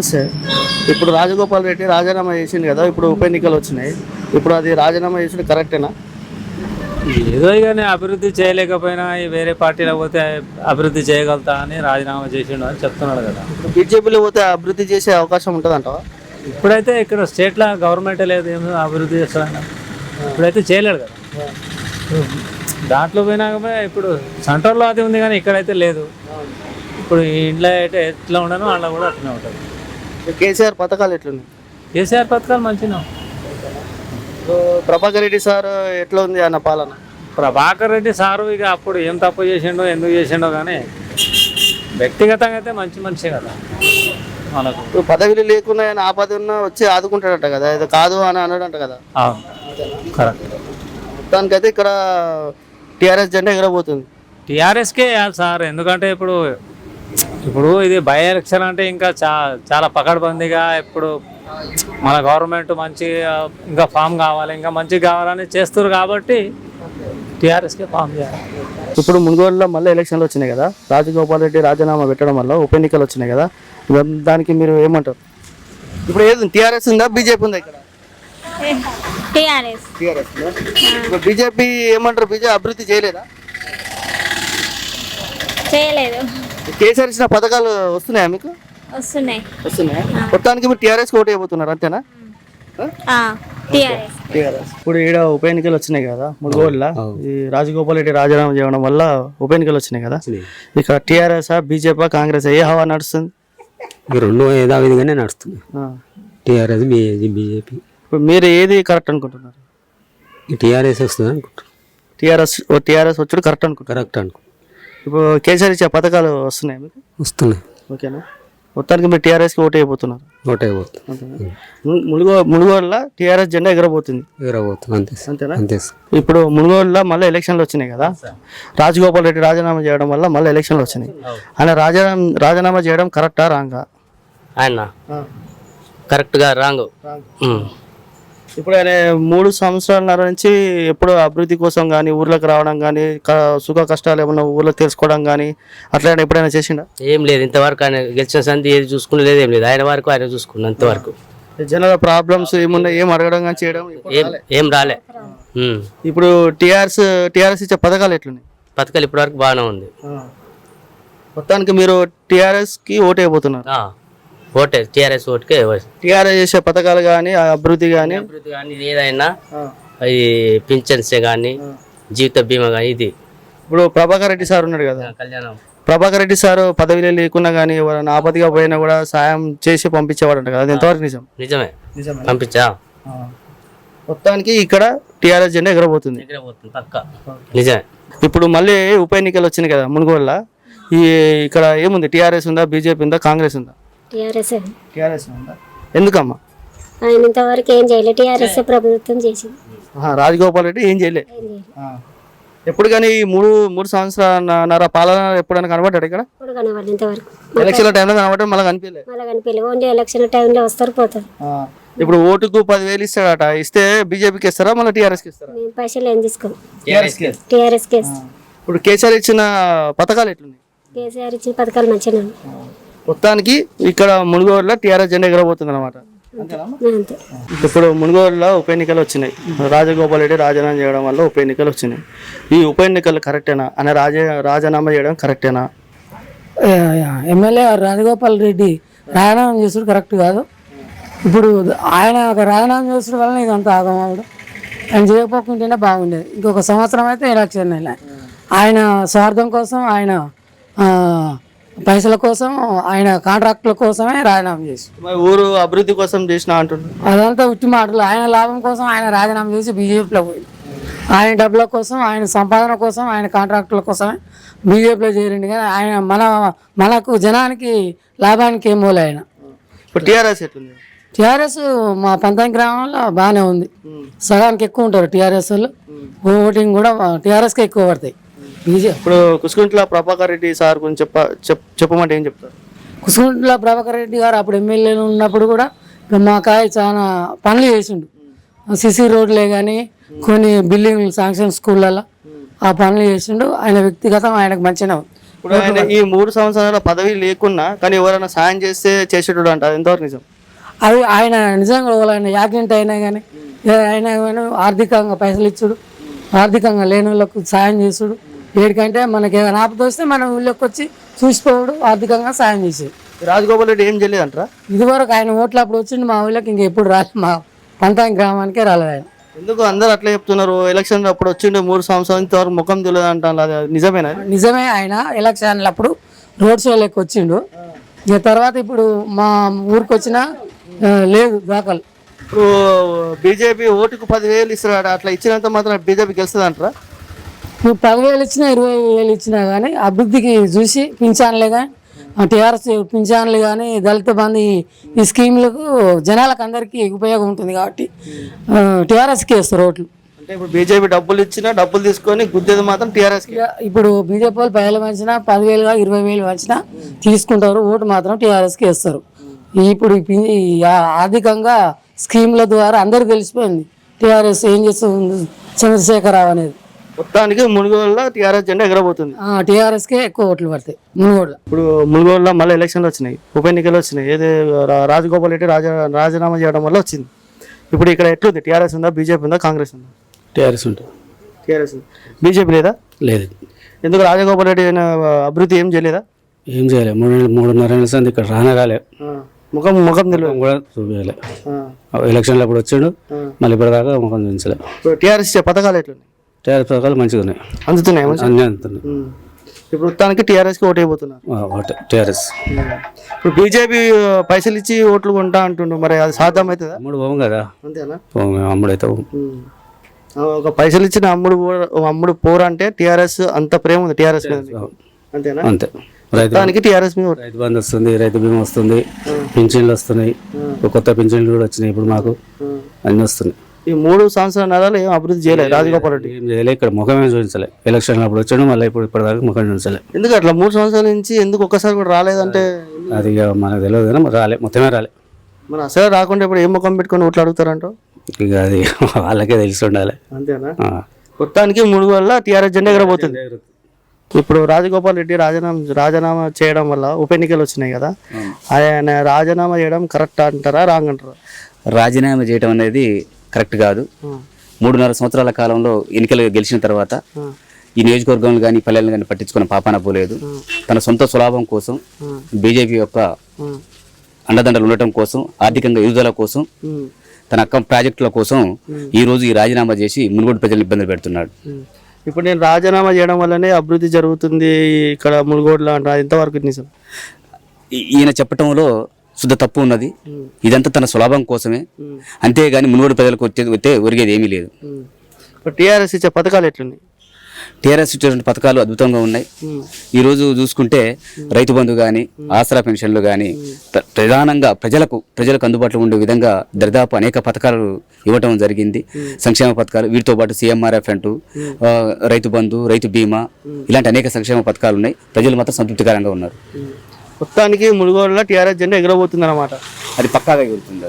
నమస్తే. ఇప్పుడు రాజగోపాల్ రెడ్డి రాజీనామా చేసిండు కదా, ఇప్పుడు ఉప ఎన్నికలు వచ్చినాయి. ఇప్పుడు అది రాజీనామా చేసిండు కరెక్టేనా? ఏదో కానీ అభివృద్ధి చేయలేకపోయినా వేరే పార్టీలో పోతే అభివృద్ధి చేయగలుగుతా అని రాజీనామా చేసిండు అని చెప్తున్నాడు కదా. ఇప్పుడు బీజేపీలో పోతే అభివృద్ధి చేసే అవకాశం ఉంటుంది అంటావా? ఇప్పుడైతే ఇక్కడ స్టేట్లో గవర్నమెంటే లేదు, ఏమో అభివృద్ధి చేస్తాడన్న ఇప్పుడైతే చేయలేడు కదా. దాంట్లో పోయినాక ఇప్పుడు సెంటర్లో అది ఉంది కానీ ఇక్కడైతే లేదు. ఇప్పుడు ఇంట్లో అయితే ఎట్లా ఉండను అలా కూడా అట్లనే ఉంటుంది. కేసీఆర్ పథకాలు ఎట్లున్నాయి? కేసీఆర్ పథకాలు మంచిగా. ప్రభాకర్ రెడ్డి సార్ ఎట్లా ఉంది అన్న పాలన? ప్రభాకర్ రెడ్డి సారు ఇక అప్పుడు ఏం తప్పు చేసిండో ఎందుకు చేసిండో కానీ వ్యక్తిగతంగా అయితే మంచి మనిషే కదా మనకు. ఇప్పుడు పదవిలు లేకుండా ఆయన ఆపద ఉన్నా వచ్చి ఆదుకుంటాడట కదా, ఇది కాదు అని అన్నాడంట కదా. కరెక్ట్. మొత్తానికైతే ఇక్కడ టీఆర్ఎస్ జెండా ఎగరబోతుంది. టీఆర్ఎస్కే వేయాలి సార్, ఎందుకంటే ఇప్పుడు ఇది బై ఎలక్షన్ అంటే ఇంకా చాలా పకడ్బందీగా ఇప్పుడు మన గవర్నమెంట్ మంచి ఇంకా ఫామ్ కావాలి, ఇంకా మంచిగా కావాలని చేస్తారు కాబట్టి టీఆర్ఎస్కే ఫామ్ చేయాలి. ఇప్పుడు మునుగోడులో మళ్ళీ ఎలక్షన్లు వచ్చినాయి కదా, రాజగోపాల్ రెడ్డి రాజీనామా పెట్టడం వల్ల ఉప ఎన్నికలు వచ్చినాయి కదా, దానికి మీరు ఏమంటారు? ఇప్పుడు ఏది టీఆర్ఎస్ ఉందా బీజేపీ ఉందా ఇక్కడ? టీఆర్ఎస్. ఇప్పుడు బీజేపీ ఏమంటారు? బీజేపీ అభివృద్ధి చేయలేదా? చేయలేదు. కేసీఆర్ ఇచ్చిన పథకాలు వస్తున్నాయా మీకు? వస్తున్నాయి. మొత్తానికి మీరు టీఆర్ఎస్ ఓటు అయిపోతున్నారు అంతేనా? ఇప్పుడు ఈడ ఉప ఎన్నికలు వచ్చినాయి కదా మునుగోడులో, ఈ రాజగోపాల్ రెడ్డి రాజీనామా చేయడం వల్ల ఉప ఎన్నికలు వచ్చినాయి కదా, ఇక టీఆర్ఎస్ బీజేపీ కాంగ్రెస్ ఏ హవా నడుస్తుంది? రెండు యథావిధిగానే నడుస్తుంది, టీఆర్ఎస్ బీజేపీ. ఇప్పుడు మీరు ఏది కరెక్ట్ అనుకుంటున్నారు? టీఆర్ఎస్ వస్తుంది అనుకుంటున్నారు. టీఆర్ఎస్ వచ్చాడు కరెక్ట్ కరెక్ట్ అనుకో. ఇప్పుడు కేసీఆర్ ఇచ్చే పథకాలు వస్తున్నాయి మీకు? వస్తున్నాయి. ఓకేనా? మొత్తానికి మీరు టీఆర్ఎస్కి ఓటు అయిపోతున్నారు? ఓటు అయిపోతుంది. మునుగోడులో టీఆర్ఎస్ జెండా ఎగరబోతుంది. అంతేనా? అంతే. ఇప్పుడు మునుగోడులో మళ్ళీ ఎలక్షన్లు వచ్చినాయి కదా, రాజగోపాల్ రెడ్డి రాజీనామా చేయడం వల్ల మళ్ళీ ఎలక్షన్లు వచ్చినాయి. ఆయన రాజీనామా చేయడం కరెక్టా రాంగా? ఆయన కరెక్ట్గా రాంగ్. ఇప్పుడు ఆయన 3 సంవత్సరాల నుంచి ఎప్పుడు అభివృద్ధి కోసం కానీ ఊర్లోకి రావడం కానీ సుఖ కష్టాలు ఏమన్నా ఊర్లో తెలుసుకోవడం కానీ అట్లా ఎప్పుడైనా చేసిండా? ఏం లేదు ఇంతవరకు. ఆయన గెలిచిన సంధి ఏది చూసుకునే లేదు, ఏం లేదు. ఆయన వరకు ఆయన చూసుకున్నాను అంతవరకు. జనాల ప్రాబ్లమ్స్ ఏమున్నా ఏం అడగడం కానీ చేయడం ఏం రాలే. ఇప్పుడు టీఆర్ఎస్ ఇచ్చే పథకాలు ఎట్లున్నాయి? పథకాలు ఇప్పటి వరకు బాగానే ఉంది. మొత్తానికి మీరు టీఆర్ఎస్కి ఓటు అయిపోతున్నారు? ఓటే టీఆర్ఎస్ ఓటుకే. టీఆర్ఎస్ చేసే పథకాలు కానీ అభివృద్ధి కానీ ఏదైనా ఈ పింఛన్స్ కానీ జీవిత బీమా కానీ ఇది. ఇప్పుడు ప్రభాకర్ రెడ్డి సార్ ఉన్నాడు కదా, కళ్యాణం ప్రభాకర్ రెడ్డి సార్ పదవిలో లేకున్నా కానీ ఎవరైనా ఆపదగా పోయినా కూడా సాయం చేసి పంపించేవాడు అంట కదా, అది ఎంతవరకు నిజం? నిజమే, పంపించా. మొత్తానికి ఇక్కడ టీఆర్ఎస్ జెండా ఎగరబోతుంది పక్క. నిజమే. ఇప్పుడు మళ్ళీ ఉప ఎన్నికలు వచ్చినాయి కదా మునుగోడులో, ఇక్కడ ఏముంది? టీఆర్ఎస్ ఉందా, బీజేపీ ఉందా, కాంగ్రెస్ ఉందా? టీఆర్ఎస్ ఉందా? ఎందుకమ్మా? ఆయన ఇంతవరకు ఏం చేయలేదు, టీఆర్ఎస్ ప్రభుత్వం చేసింది. రాజగోపాల్ రెడ్డి ఏం చేయలే. ఎప్పుడు కానీ ఈ మూడు సంవత్సరాల పాలన ఎప్పుడైనా కనబడ్డాడు ఇక్కడ? ఎలక్షన్ టైంలో కనబడ్డాడు, మళ్ళీ కనిపించలేదు. ఓన్లీ ఎలక్షన్ టైంలో వస్తారు పోతారు. ఇప్పుడు ఓటుకు 10,000 ఇస్తాడట, ఇస్తే బీజేపీకి ఇస్తారా మళ్ళీ టీఆర్ఎస్కి ఇస్తారా? పైసలు ఏం తీసుకోం, టీఆర్ఎస్కి. ఇప్పుడు కేసీఆర్ ఇచ్చిన పథకాలు ఎట్లున్నాయి? కేసీఆర్ ఇచ్చిన పథకాలు మంచిగా. మొత్తానికి ఇక్కడ మునుగోడులో టీఆర్ఎస్ జెండా ఎగరబోతుంది అనమాట. ఇప్పుడు మునుగోడులో ఉప ఎన్నికలు వచ్చినాయి, రాజగోపాల్ రెడ్డి రాజీనామా చేయడం వల్ల ఉప ఎన్నికలు వచ్చినాయి. ఈ ఉప ఎన్నికలు కరెక్టేనా? ఆయన రాజీనామా చేయడం కరెక్టేనా? ఎమ్మెల్యే రాజగోపాల్ రెడ్డి రాజీనామా చేసుడు కరెక్ట్ కాదు. ఇప్పుడు ఆయన రాజీనామా చేసుడు వల్ల ఇదంతా ఆగమవడం, ఆయన చేయకపోకుంటేనే బాగుండేది. ఇంకొక సంవత్సరం అయితే ఎలక్షన్ ఆయన స్వార్థం కోసం, ఆయన పైసల కోసం, ఆయన కాంట్రాక్టుల కోసమే రాజీనామా చేసి ఊరు అభివృద్ధి కోసం చేసిన అంటున్నారు. అదంతా ఉట్టి మాటలు. ఆయన లాభం కోసం ఆయన రాజీనామా చేసి బీజేపీలో పోయింది. ఆయన డబ్బుల కోసం, ఆయన సంపాదన కోసం, ఆయన కాంట్రాక్టుల కోసమే బీజేపీలో చేరింది. కానీ ఆయన మనకు జనానికి లాభానికి ఏం పోలే ఆయన. ఇప్పుడు టీఆర్ఎస్ ఎట్లుంది? టీఆర్ఎస్ మా పంతాయి గ్రామంలో బాగానే ఉంది, సగానికి ఎక్కువ ఉంటారు టీఆర్ఎస్ వాళ్ళు. ఓటింగ్ కూడా టీఆర్ఎస్కే ఎక్కువ పడతాయి. ఇప్పుడు కుసుకుంట్ల ప్రభాకర్ రెడ్డి సార్ గురించి చెప్పమంటే ఏం చెప్తారు? కుసుకుంట్ల ప్రభాకర్ రెడ్డి గారు అప్పుడు ఎమ్మెల్యేలు ఉన్నప్పుడు కూడా మాకాయ చాలా పనులు చేసిండు. సిసి రోడ్లే కానీ కొన్ని బిల్డింగ్ శాంక్షన్ స్కూళ్ళల్లో ఆ పనులు చేసిండు. ఆయన వ్యక్తిగతం ఆయనకు మంచిగా ఇప్పుడు ఆయన ఈ 3 సంవత్సరాల పదవి లేకున్నా కానీ ఎవరైనా సాయం చేస్తే చేసేటోడు అంట, అది ఎంతవరకు నిజం? అది ఆయన నిజంగా ఆయన యాక్సిడెంట్ అయినా కానీ అయినా కానీ ఆర్థికంగా పైసలు ఇచ్చుడు, ఆర్థికంగా లేని వాళ్ళకు సాయం చేసుడు, ఏడికంటే మనకి ఏదైనా ఆపద వస్తే మనం ఊళ్ళోకి వచ్చి చూసిపోవడు, ఆర్థికంగా సాయం చేసేది. రాజగోపాల్ రెడ్డి ఏం చేయలేదంటారా? ఇదివరకు ఆయన ఓట్లు అప్పుడు వచ్చిండు, మా ఊళ్ళకి ఇంకా ఎప్పుడు రాలేదు, మా పంతాంగి గ్రామానికే రాలేదు ఆయన. ఎందుకు అందరూ అట్లా చెప్తున్నారు? ఎలక్షన్ అప్పుడు వచ్చిండే 3 సంవత్సరాల ఇంతవరకు ముఖం తెలియదు అంటారు, అది నిజమేనా? నిజమే, ఆయన ఎలక్షన్లు అప్పుడు రోడ్ షోలోకి వచ్చిండు. ఇక తర్వాత ఇప్పుడు మా ఊరికి వచ్చినా లేదు దాఖలు. ఇప్పుడు బీజేపీ ఓటుకు 10,000 ఇస్తున్నాడు, అట్లా ఇచ్చినంత మాత్రం బీజేపీ గెలుస్తుంది అంటారా? నువ్వు 10,000 ఇచ్చినా 20,000 ఇచ్చినా కానీ అభివృద్ధికి చూసి పింఛన్లే కానీ టీఆర్ఎస్ పింఛన్లు కానీ దళిత బంధు ఈ స్కీములకు జనాలకు అందరికీ ఉపయోగం ఉంటుంది కాబట్టి టీఆర్ఎస్కి వేస్తారు ఓట్లు. అంటే ఇప్పుడు బీజేపీ డబ్బులు ఇచ్చినా డబ్బులు తీసుకొని గుద్దేది మాత్రం టీఆర్ఎస్కి. ఇప్పుడు బీజేపీ వాళ్ళు 10,000 వంచినా 10,000 20,000 వంచినా తీసుకుంటారు, ఓటు మాత్రం టీఆర్ఎస్కి వేస్తారు. ఇప్పుడు ఆర్థికంగా స్కీముల ద్వారా అందరికీ తెలిసిపోయింది టీఆర్ఎస్ ఏం చేస్తుంది, చంద్రశేఖరరావు అనేది. మొత్తానికి మునుగోడులో టీఆర్ఎస్ జెండా ఎగరబోతుంది. టీఆర్ఎస్కే ఎక్కువ ఓట్లు పడతాయి మునుగోడులో. ఇప్పుడు మునుగోడులో మళ్ళీ ఎలక్షన్లు వచ్చినాయి, ఉప ఎన్నికలు వచ్చినాయి. ఏది రాజగోపాల్ రెడ్డి రాజీనామా చేయడం వల్ల వచ్చింది. ఇప్పుడు ఇక్కడ ఎట్లుంది? టీఆర్ఎస్ ఉందా, బీజేపీ ఉందా, కాంగ్రెస్ ఉందా? టీఆర్ఎస్ ఉంటుంది. టీఆర్ఎస్ బీజేపీ లేదా? లేదు. ఎందుకు రాజగోపాల్ రెడ్డి అభివృద్ధి ఏం చేయలేదా? ఏం చేయలేదు. 3.5 ఏళ్ళ సంది ఇక్కడ రానగాలే, ముఖం తెలియదు కూడా చూపించలే. ఎలక్షన్లు అప్పుడు వచ్చాడు, మళ్ళీ ఇప్పటిదాకా ముఖం చూపించలే. టీఆర్ఎస్ పథకాలు ఎట్లున్నాయి? టీఆర్ఎస్ పథకాలు మంచిగా ఉన్నాయి, అందుతున్నాయి అన్నీ అందుతున్నాయి. ఇప్పుడు మొత్తానికి టీఆర్ఎస్కి ఓటు అయిపోతున్నారు. టీఆర్ఎస్. ఇప్పుడు బీజేపీ పైసలు ఇచ్చి ఓట్లు కొంటా అంటుండ్రు, మరి అది సాధ్యం అవుతుందా? అమ్ముడు పోము కదా. అంతేనా? అమ్ముడు అయితే ఒక పైసలు ఇచ్చిన అమ్ముడు పోరు అంటే టీఆర్ఎస్ అంత ప్రేమ ఉంది టీఆర్ఎస్ మీద, అంతేనా? అంతే. రైతానికి టీఆర్ఎస్ మీద రైతు బంధు వస్తుంది, రైతు బీమా వస్తుంది, పింఛన్లు వస్తున్నాయి, కొత్త పింఛన్లు కూడా వచ్చినాయి ఇప్పుడు మాకు, అన్నీ వస్తున్నాయి. ఈ 3 సంవత్సరాలు ఏం అభివృద్ధి చేయలేదు రాజగోపాల్ రెడ్డి. ఏం చేయలే, ఇక్కడ ముఖమే చూపించలే. ఎలక్షన్లు అప్పుడు వచ్చాడు, మళ్ళీ ఇప్పటిదాకా ముఖం చూపించలే. ఎందుకు అట్లా 3 సంవత్సరాల నుంచి ఎందుకు ఒక్కసారి కూడా రాలేదంటే? అది ఇక మనకు తెలియదు కానీ రాలే, మొత్తమే రాలే. మరి అసలు రాకుండా ఇప్పుడు ఏం ముఖం పెట్టుకొని ఓట్లు అడుగుతారంట? ఇక అది వాళ్ళకే తెలిసి ఉండాలి. అంతేనా? మొత్తానికి మునుగోడులో టీఆర్ఎస్ జెండా ఎగరబోతుంది. ఇప్పుడు రాజగోపాల్ రెడ్డి రాజీనామా చేయడం వల్ల ఉప ఎన్నికలు వచ్చినాయి కదా, ఆయన రాజీనామా చేయడం కరెక్ట్ అంటారా, రాంగ్ అంటారా? రాజీనామా చేయడం అనేది కరెక్ట్ కాదు. 3.5 సంవత్సరాల కాలంలో ఎన్నికలు గెలిచిన తర్వాత ఈ నియోజకవర్గంలో కానీ పల్లెలను కానీ పట్టించుకున్న పాపాన పోలేదు. తన సొంత సులాభం కోసం, బీజేపీ యొక్క అండదండలు ఉండటం కోసం, ఆర్థికంగా ఎదుగుదల కోసం, తన అక్క ప్రాజెక్టుల కోసం ఈ రోజు ఈ రాజీనామా చేసి మునుగోడు ప్రజలను ఇబ్బందులు పెడుతున్నాడు. ఇప్పుడు నేను రాజీనామా చేయడం వల్లనే అభివృద్ధి జరుగుతుంది ఇక్కడ మునుగోడులో అంటారు, ఇంతవరకు నిజం? ఈయన చెప్పటంలో శుద్ధ తప్పు ఉన్నది. ఇదంతా తన సులాభం కోసమే, అంతేగాని మునుగోడు ప్రజలకు వచ్చే ఒరిగేది ఏమీ లేదు. టీఆర్ఎస్ ఇచ్చే పథకాలు ఎట్లున్నాయి? టీఆర్ఎస్ ఇచ్చేటువంటి పథకాలు అద్భుతంగా ఉన్నాయి. ఈ రోజు చూసుకుంటే రైతు బంధు కానీ, ఆసరా పెన్షన్లు కానీ ప్రధానంగా ప్రజలకు అందుబాటులో ఉండే విధంగా దరిదాపు అనేక పథకాలు ఇవ్వటం జరిగింది. సంక్షేమ పథకాలు, వీటితో పాటు CMRF అంటూ, రైతు బంధు, రైతు బీమా, ఇలాంటి అనేక సంక్షేమ పథకాలు ఉన్నాయి. ప్రజలు మాత్రం సంతృప్తికరంగా ఉన్నారు. మొత్తానికి మునుగోడులో టీఆర్ఎస్ జెండా ఎగరబోతుంది అన్నమాట. అది పక్కాగా ఎగురుతుంది.